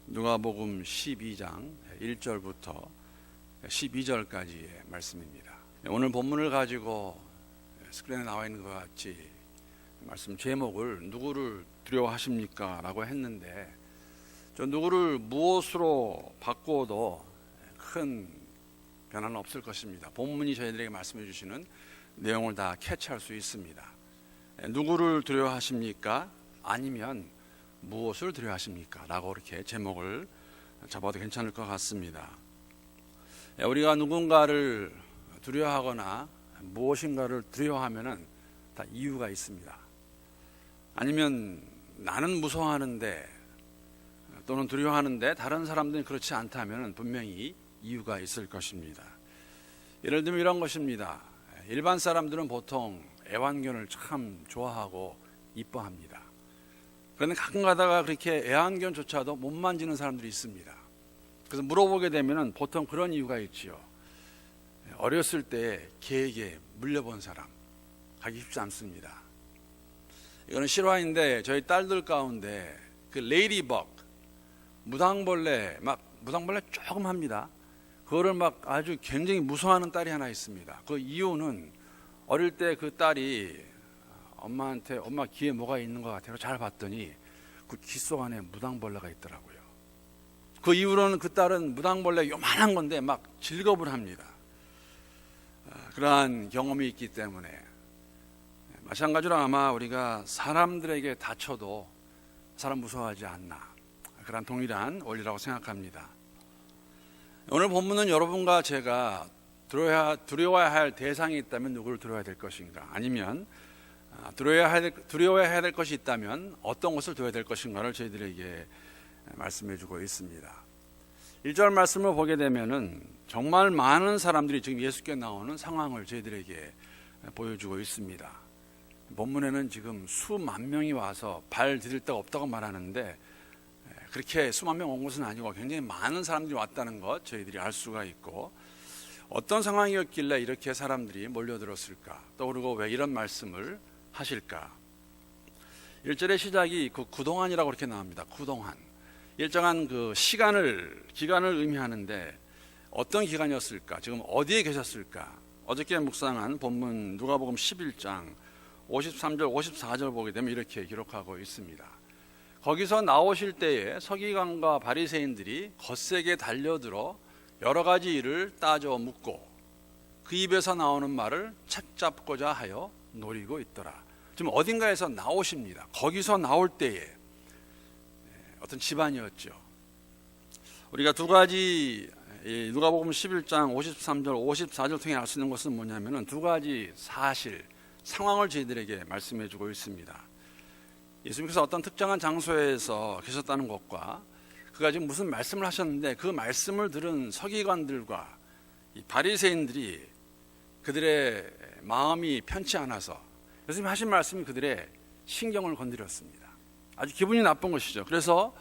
누가복음 12장 1절부터 12절까지의 말씀입니다. 오늘 본문을 가지고 스크린에 나와 있는 것 같이 말씀 제목을 누구를 두려워하십니까? 라고 했는데, 저 누구를 무엇으로 바꾸어도 큰 변화는 없을 것입니다. 본문이 저희들에게 말씀해 주시는 내용을 다 캐치할 수 있습니다. 누구를 두려워하십니까? 아니면 무엇을 두려워하십니까? 라고 이렇게 제목을 잡아도 괜찮을 것 같습니다. 우리가 누군가를 두려워하거나 무엇인가를 두려워하면은 다 이유가 있습니다. 아니면 나는 무서워하는데 또는 두려워하는데 다른 사람들은 그렇지 않다면 분명히 이유가 있을 것입니다. 예를 들면 이런 것입니다. 일반 사람들은 보통 애완견을 참 좋아하고 이뻐합니다. 그런데 가끔 가다가 그렇게 애완견조차도 못 만지는 사람들이 있습니다. 그래서 물어보게 되면 보통 그런 이유가 있지요. 어렸을 때 개에게 물려본 사람, 가기 쉽지 않습니다. 이거는 실화인데 저희 딸들 가운데 그 레이디벅, 무당벌레 조금 합니다. 그거를 막 아주 굉장히 무서워하는 딸이 하나 있습니다. 그 이유는 어릴 때 그 딸이 엄마한테 엄마 귀에 뭐가 있는 것 같아요. 잘 봤더니 그 귀 속 안에 무당벌레가 있더라고요. 그 이후로는 그 딸은 무당벌레 요만한 건데 막 즐겁을 합니다. 그러한 경험이 있기 때문에 마찬가지로 아마 우리가 사람들에게 다쳐도 사람 무서워하지 않나, 그런 동일한 원리라고 생각합니다. 오늘 본문은 여러분과 제가 두려워해야 할 대상이 있다면 누구를 두려워해야 될 것인가, 아니면 두려워해야 될 것이 있다면 어떤 것을 두려워해야 될 것인가를 저희들에게 말씀해 주고 있습니다. 1절 말씀을 보게 되면은 정말 많은 사람들이 지금 예수께 나오는 상황을 저희들에게 보여주고 있습니다. 본문에는 지금 수만 명이 와서 발 디딜 데가 없다고 말하는데, 그렇게 수만 명 온 것은 아니고 굉장히 많은 사람들이 왔다는 것 저희들이 알 수가 있고, 어떤 상황이었길래 이렇게 사람들이 몰려들었을까, 또 그리고 왜 이런 말씀을 하실까. 1절의 시작이 그 구동안이라고 이렇게 나옵니다. 구동안, 일정한 그 기간을 의미하는데 어떤 기간이었을까, 지금 어디에 계셨을까. 어저께 묵상한 본문 누가복음 11장 53절 54절 보게 되면 이렇게 기록하고 있습니다. 거기서 나오실 때에 서기관과 바리새인들이 거세게 달려들어 여러 가지 일을 따져 묻고 그 입에서 나오는 말을 책잡고자 하여 노리고 있더라. 지금 어딘가에서 나오십니다. 거기서 나올 때에 어떤 집안이었죠. 우리가 두 가지 누가복음 11장 53절 54절 통해 알 수 있는 것은 뭐냐면은 두 가지 상황을 저희들에게 말씀해 주고 있습니다. 예수님께서 어떤 특정한 장소에서 계셨다는 것과 그가 지금 무슨 말씀을 하셨는데 그 말씀을 들은 서기관들과 이 바리새인들이 그들의 마음이 편치 않아서 예수님이 하신 말씀이 그들의 신경을 건드렸습니다. 아주 기분이 나쁜 것이죠. 그래서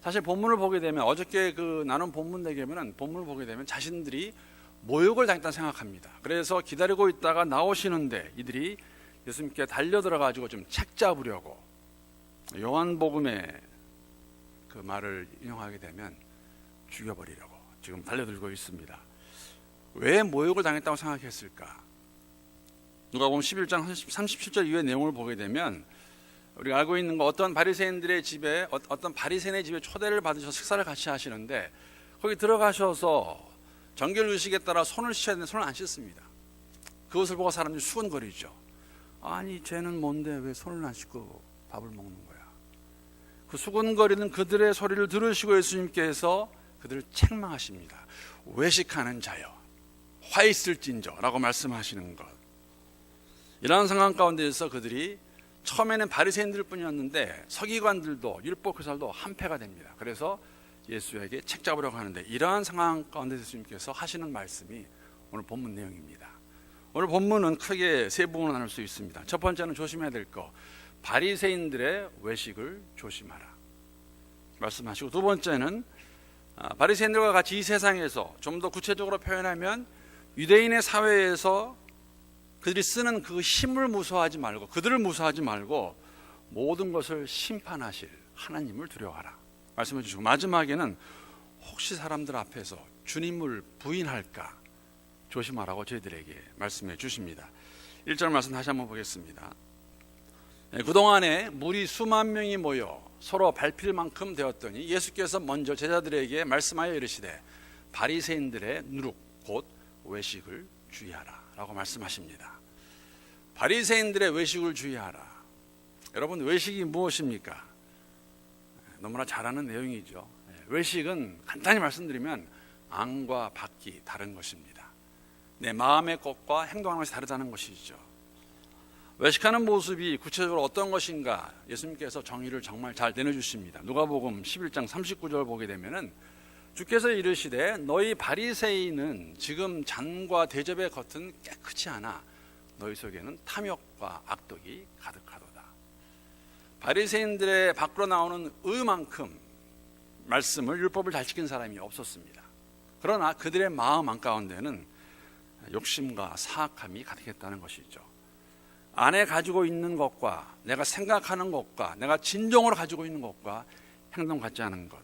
사실 본문을 보게 되면, 어저께 그 나눈 본문 내기면 본문을 보게 되면 자신들이 모욕을 당했다고 생각합니다. 그래서 기다리고 있다가 나오시는데 이들이 예수님께 달려들어 가지고 좀 책 잡으려고, 요한복음의 그 말을 인용하게 되면 죽여버리려고 지금 달려들고 있습니다. 왜 모욕을 당했다고 생각했을까? 누가복음 11장 37절 이후의 내용을 보게 되면 우리가 알고 있는 거, 어떤 바리새인의 집에 초대를 받으셔서 식사를 같이 하시는데 거기 들어가셔서 정결의식에 따라 손을 씻어야 되는데 손을 안 씻습니다. 그것을 보고 사람들이 수군거리죠. 아니 쟤는 뭔데 왜 손을 안 씻고 밥을 먹는 거야. 그 수군거리는 그들의 소리를 들으시고 예수님께서 그들을 책망하십니다. 외식하는 자여 화 있을진저 라고 말씀하시는 것. 이러한 상황 가운데에서 그들이 처음에는 바리새인들 뿐이었는데 서기관들도 율법교사들도 한패가 됩니다. 그래서 예수에게 책 잡으려고 하는데, 이러한 상황 가운데서 예수님께서 하시는 말씀이 오늘 본문 내용입니다. 오늘 본문은 크게 세 부분으로 나눌 수 있습니다. 첫 번째는 조심해야 될 거, 바리새인들의 외식을 조심하라 말씀하시고, 두 번째는 바리새인들과 같이 이 세상에서 좀 더 구체적으로 표현하면 유대인의 사회에서 그들이 쓰는 그 힘을 무서워하지 말고, 그들을 무서워하지 말고 모든 것을 심판하실 하나님을 두려워하라 말씀해 주시고 마지막에는 혹시 사람들 앞에서 주님을 부인할까 조심하라고 저희들에게 말씀해 주십니다. 1절 말씀 다시 한번 보겠습니다. 그동안에 무리 수만 명이 모여 서로 밟힐 만큼 되었더니 예수께서 먼저 제자들에게 말씀하여 이르시되 바리새인들의 누룩 곧 외식을 주의하라 라고 말씀하십니다. 바리새인들의 외식을 주의하라. 여러분, 외식이 무엇입니까? 너무나 잘 아는 내용이죠. 외식은 간단히 말씀드리면 안과 밖이 다른 것입니다. 내 마음의 것과 행동하는 것이 다르다는 것이죠. 외식하는 모습이 구체적으로 어떤 것인가 예수님께서 정의를 정말 잘 내려주십니다. 누가복음 11장 39절 보게 되면은 주께서 이르시되 너희 바리새인은 지금 잔과 대접의 겉은 깨끗이 하나 너희 속에는 탐욕과 악독이 가득하도다. 바리새인들의 밖으로 나오는 의만큼 말씀을 율법을 잘 지킨 사람이 없었습니다. 그러나 그들의 마음 한가운데는 욕심과 사악함이 가득했다는 것이죠. 안에 가지고 있는 것과 내가 생각하는 것과 내가 진정으로 가지고 있는 것과 행동 같지 않은 것,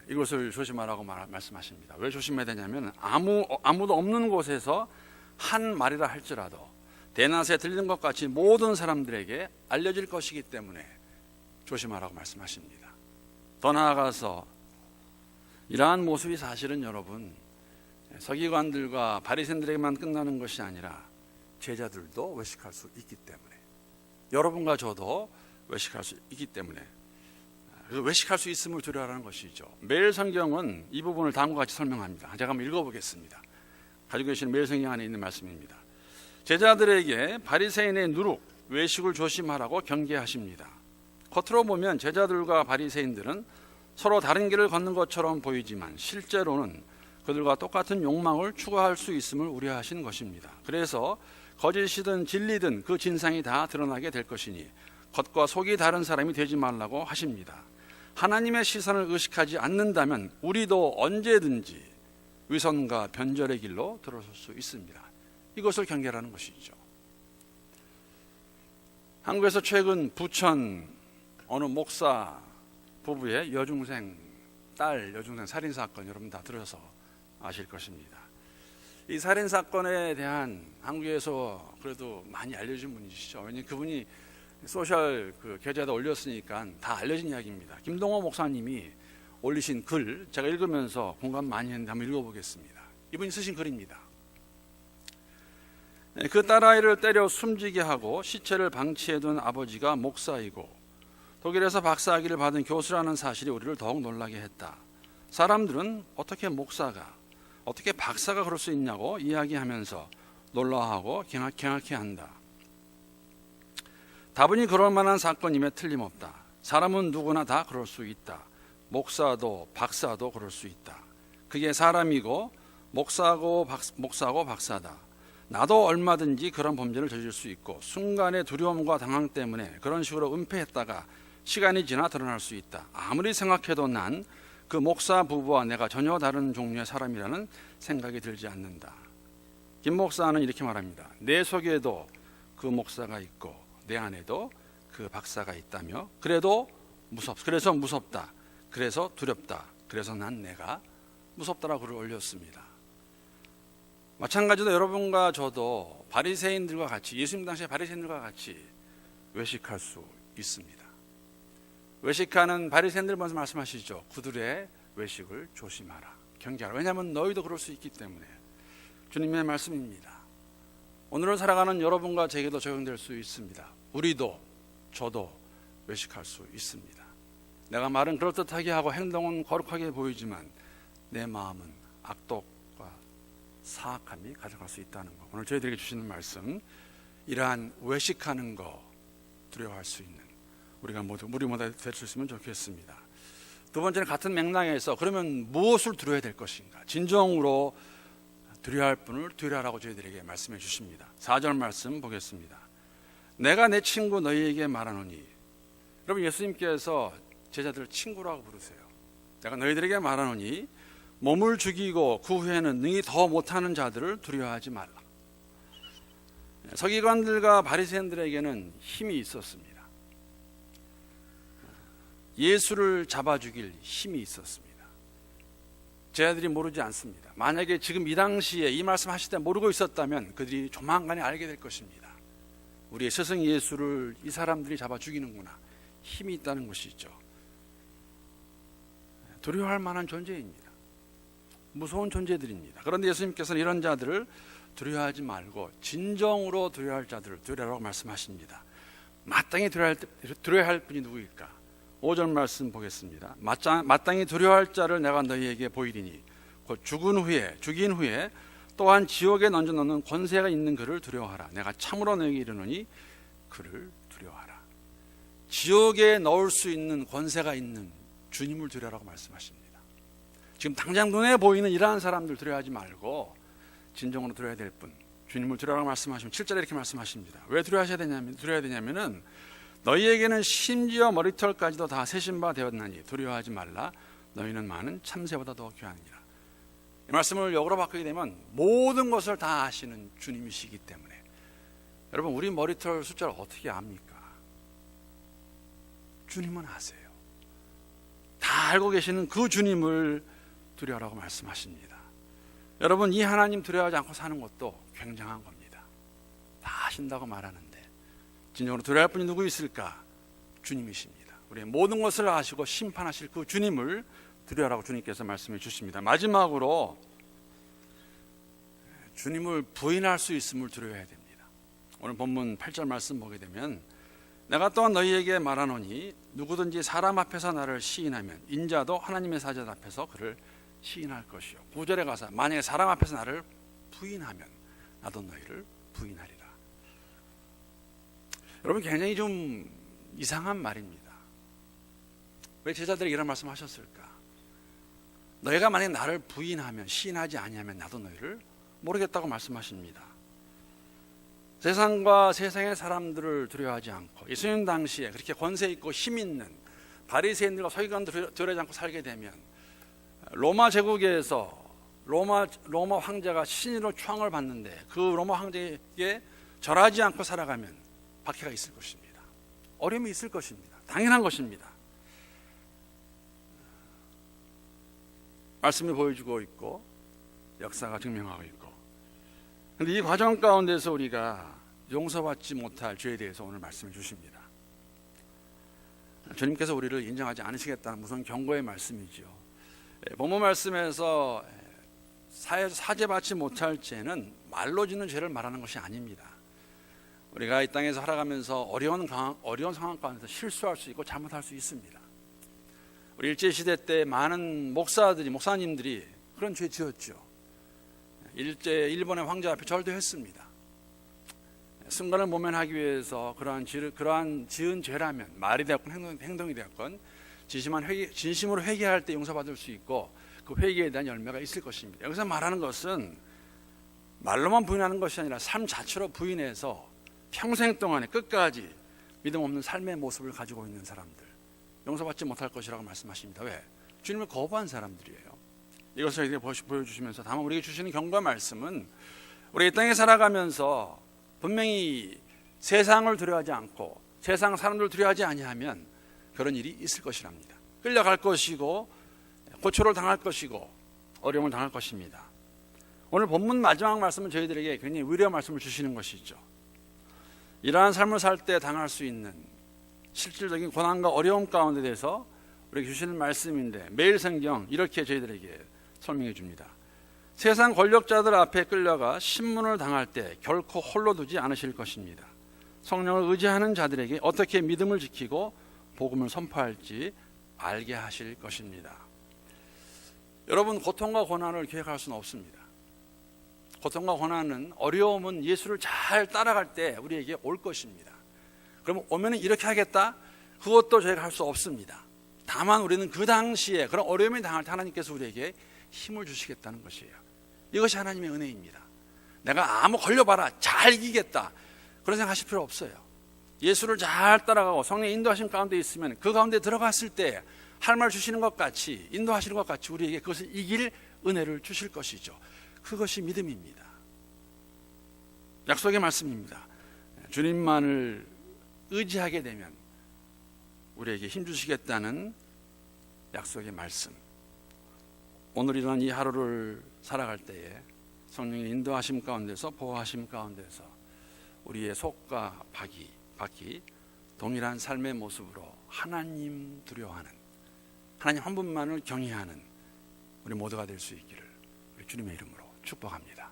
이것을 조심하라고 말씀하십니다. 왜 조심해야 되냐면 아무도 없는 곳에서 한 말이라 할지라도 대낮에 들리는 것 같이 모든 사람들에게 알려질 것이기 때문에 조심하라고 말씀하십니다. 더 나아가서 이러한 모습이 사실은 여러분 서기관들과 바리새인들에게만 끝나는 것이 아니라 제자들도 외식할 수 있기 때문에, 여러분과 저도 외식할 수 있기 때문에 외식할 수 있음을 두려워하는 것이죠. 매일 성경은 이 부분을 다음과 같이 설명합니다. 제가 한번 읽어보겠습니다. 가지고 계시는 매일 성경 안에 있는 말씀입니다. 제자들에게 바리새인의 누룩, 외식을 조심하라고 경계하십니다. 겉으로 보면 제자들과 바리새인들은 서로 다른 길을 걷는 것처럼 보이지만 실제로는 그들과 똑같은 욕망을 추구할 수 있음을 우려하신 것입니다. 그래서 거짓이든 진리든 그 진상이 다 드러나게 될 것이니 겉과 속이 다른 사람이 되지 말라고 하십니다. 하나님의 시선을 의식하지 않는다면 우리도 언제든지 위선과 변절의 길로 들어설 수 있습니다. 이것을 경계하라는 것이죠. 한국에서 최근 부천 어느 목사 부부의 딸 여중생 살인사건 여러분 다 들어서 아실 것입니다. 이 살인사건에 대한 한국에서 그래도 많이 알려진 분이시죠. 왜냐하면 그분이 소셜 계좌에다 올렸으니까 다 알려진 이야기입니다. 김동호 목사님이 올리신 글 제가 읽으면서 공감 많이 했는데 한번 읽어보겠습니다. 이분이 쓰신 글입니다. 그 딸아이를 때려 숨지게 하고 시체를 방치해둔 아버지가 목사이고 독일에서 박사학위를 받은 교수라는 사실이 우리를 더욱 놀라게 했다. 사람들은 어떻게 목사가, 어떻게 박사가 그럴 수 있냐고 이야기하면서 놀라워하고 경악해한다. 다분히 그럴 만한 사건임에 틀림없다. 사람은 누구나 다 그럴 수 있다. 목사도 박사도 그럴 수 있다. 그게 사람이고 목사고 박사다. 나도 얼마든지 그런 범죄를 저질 수 있고 순간의 두려움과 당황 때문에 그런 식으로 은폐했다가 시간이 지나 드러날 수 있다. 아무리 생각해도 난 그 목사 부부와 내가 전혀 다른 종류의 사람이라는 생각이 들지 않는다. 김 목사는 이렇게 말합니다. 내 속에도 그 목사가 있고 내 안에도 그 박사가 있다며 그래서 무섭다. 그래서 두렵다. 그래서 난 내가 무섭다라고 글을 올렸습니다. 마찬가지로 여러분과 저도 바리새인들과 같이 예수님 당시에 바리새인들과 같이 외식할 수 있습니다. 외식하는 바리새인들 먼저 말씀하시죠. 그들의 외식을 조심하라, 경계하라. 왜냐하면 너희도 그럴 수 있기 때문에. 주님의 말씀입니다. 오늘을 살아가는 여러분과 제게도 적용될 수 있습니다. 우리도 저도 외식할 수 있습니다. 내가 말은 그럴듯하게 하고 행동은 거룩하게 보이지만 내 마음은 악독과 사악함이 가득할 수 있다는 것. 오늘 저희들에게 주시는 말씀, 이러한 외식하는 거 두려워할 수 있는 우리 모두 될 수 있으면 좋겠습니다. 두 번째는 같은 맥락에서 그러면 무엇을 두려워야 될 것인가? 진정으로 두려워할 분을 두려워하라고 저희들에게 말씀해 주십니다. 4절 말씀 보겠습니다. 내가 내 친구 너희에게 말하노니. 여러분, 예수님께서 제자들을 친구라고 부르세요. 내가 너희들에게 말하노니 몸을 죽이고 그 후에는 능히 더 못하는 자들을 두려워하지 말라. 서기관들과 바리새인들에게는 힘이 있었습니다. 예수를 잡아 죽일 힘이 있었습니다. 제 아들이 모르지 않습니다. 만약에 지금 이 당시에 이 말씀 하실 때 모르고 있었다면 그들이 조만간에 알게 될 것입니다. 우리의 스승 예수를 이 사람들이 잡아 죽이는구나. 힘이 있다는 것이죠. 두려워할 만한 존재입니다. 무서운 존재들입니다. 그런데 예수님께서는 이런 자들을 두려워하지 말고 진정으로 두려워할 자들을 두려워라고 말씀하십니다. 마땅히 두려워할 분이 누구일까? 5절 말씀 보겠습니다. 마땅히 두려워할 자를 내가 너희에게 보이리니 곧 죽인 후에 또한 지옥에 던져넣는 권세가 있는 그를 두려워하라. 내가 참으로 너희에게 이르노니 그를 두려워하라. 지옥에 넣을 수 있는 권세가 있는 주님을 두려워라고 말씀하십니다. 지금 당장 눈에 보이는 이러한 사람들 두려워하지 말고 진정으로 두려워야 될 분, 주님을 두려워라고 말씀하시면 7절에 이렇게 말씀하십니다. 왜 두려워해야 되냐면은 너희에게는 심지어 머리털까지도 다 세신 바 되었나니 두려워하지 말라. 너희는 많은 참새보다 더 귀하니라. 이 말씀을 역으로 바꾸게 되면 모든 것을 다 아시는 주님이시기 때문에, 여러분 우리 머리털 숫자를 어떻게 압니까? 주님은 아세요. 다 알고 계시는 그 주님을 두려워라고 말씀하십니다. 여러분 이 하나님 두려워하지 않고 사는 것도 굉장한 겁니다. 다 아신다고 말하는데 진정으로 두려워할 분이 누구 있을까? 주님이십니다. 우리의 모든 것을 아시고 심판하실 그 주님을 두려워라고 주님께서 말씀해 주십니다. 마지막으로 주님을 부인할 수 있음을 두려워해야 됩니다. 오늘 본문 8절 말씀 보게 되면 내가 또한 너희에게 말하노니 누구든지 사람 앞에서 나를 시인하면 인자도 하나님의 사자 앞에서 그를 시인할 것이요. 9절에 가서 만약에 사람 앞에서 나를 부인하면 나도 너희를 부인하리라. 여러분 굉장히 좀 이상한 말입니다. 왜 제자들이 이런 말씀 하셨을까? 너희가 만약에 나를 부인하면 시인하지 아니하면 나도 너희를 모르겠다고 말씀하십니다. 세상과 세상의 사람들을 두려워하지 않고 예수님 당시에 그렇게 권세 있고 힘 있는 바리새인들과 서기관들 두려워하지 않고 살게 되면 로마 제국에서 로마 황제가 신의로 추앙을 받는데 그 로마 황제에게 절하지 않고 살아가면 박해가 있을 것입니다. 어려움이 있을 것입니다. 당연한 것입니다. 말씀이 보여주고 있고 역사가 증명하고 있고, 그런데 이 과정 가운데서 우리가 용서받지 못할 죄에 대해서 오늘 말씀해 주십니다. 주님께서 우리를 인정하지 않으시겠다는 무슨 경고의 말씀이죠. 본문 말씀에서 사죄받지 못할 죄는 말로 짓는 죄를 말하는 것이 아닙니다. 우리가 이 땅에서 살아가면서 어려운 상황 가운데서 실수할 수 있고 잘못할 수 있습니다. 우리 일제시대 때 많은 목사님들이 그런 죄 지었죠. 일본의 황제 앞에 절도했습니다. 승관을 모면하기 위해서 그러한 지은 죄라면 말이 되었건 행동이 되었건 진심으로 회개할 때 용서받을 수 있고 그 회개에 대한 열매가 있을 것입니다. 여기서 말하는 것은 말로만 부인하는 것이 아니라 삶 자체로 부인해서 평생 동안에 끝까지 믿음 없는 삶의 모습을 가지고 있는 사람들, 용서받지 못할 것이라고 말씀하십니다. 왜? 주님을 거부한 사람들이에요. 이것을 저에게 보여주시면서 다만 우리에게 주시는 경고의 말씀은 우리 이 땅에 살아가면서 분명히 세상을 두려워하지 않고 세상 사람들을 두려워하지 아니하면 그런 일이 있을 것이랍니다. 끌려갈 것이고 고초를 당할 것이고 어려움을 당할 것입니다. 오늘 본문 마지막 말씀은 저희들에게 굉장히 위로의 말씀을 주시는 것이죠. 이러한 삶을 살 때 당할 수 있는 실질적인 고난과 어려움 가운데 대해서 우리에게 주시는 말씀인데, 매일 성경 이렇게 저희들에게 설명해 줍니다. 세상 권력자들 앞에 끌려가 신문을 당할 때 결코 홀로 두지 않으실 것입니다. 성령을 의지하는 자들에게 어떻게 믿음을 지키고 복음을 선포할지 알게 하실 것입니다. 여러분, 고통과 고난을 기획할 수는 없습니다. 고통과 고난은, 어려움은 예수를 잘 따라갈 때 우리에게 올 것입니다. 그러면 오면은 이렇게 하겠다? 그것도 저희가 할 수 없습니다. 다만 우리는 그 당시에 그런 어려움이 당할 때 하나님께서 우리에게 힘을 주시겠다는 것이에요. 이것이 하나님의 은혜입니다. 내가 아무 걸려봐라 잘 이기겠다 그런 생각 하실 필요 없어요. 예수를 잘 따라가고 성령의 인도하심 가운데 있으면 그 가운데 들어갔을 때 할 말 주시는 것 같이, 인도하시는 것 같이 우리에게 그것을 이길 은혜를 주실 것이죠. 그것이 믿음입니다. 약속의 말씀입니다. 주님만을 의지하게 되면 우리에게 힘주시겠다는 약속의 말씀, 오늘 이런 이 하루를 살아갈 때에 성령의 인도하심 가운데서, 보호하심 가운데서 우리의 속과 밖이 동일한 삶의 모습으로 하나님 두려워하는, 하나님 한 분만을 경외하는 우리 모두가 될 수 있기를 우리 주님의 이름으로 축복합니다.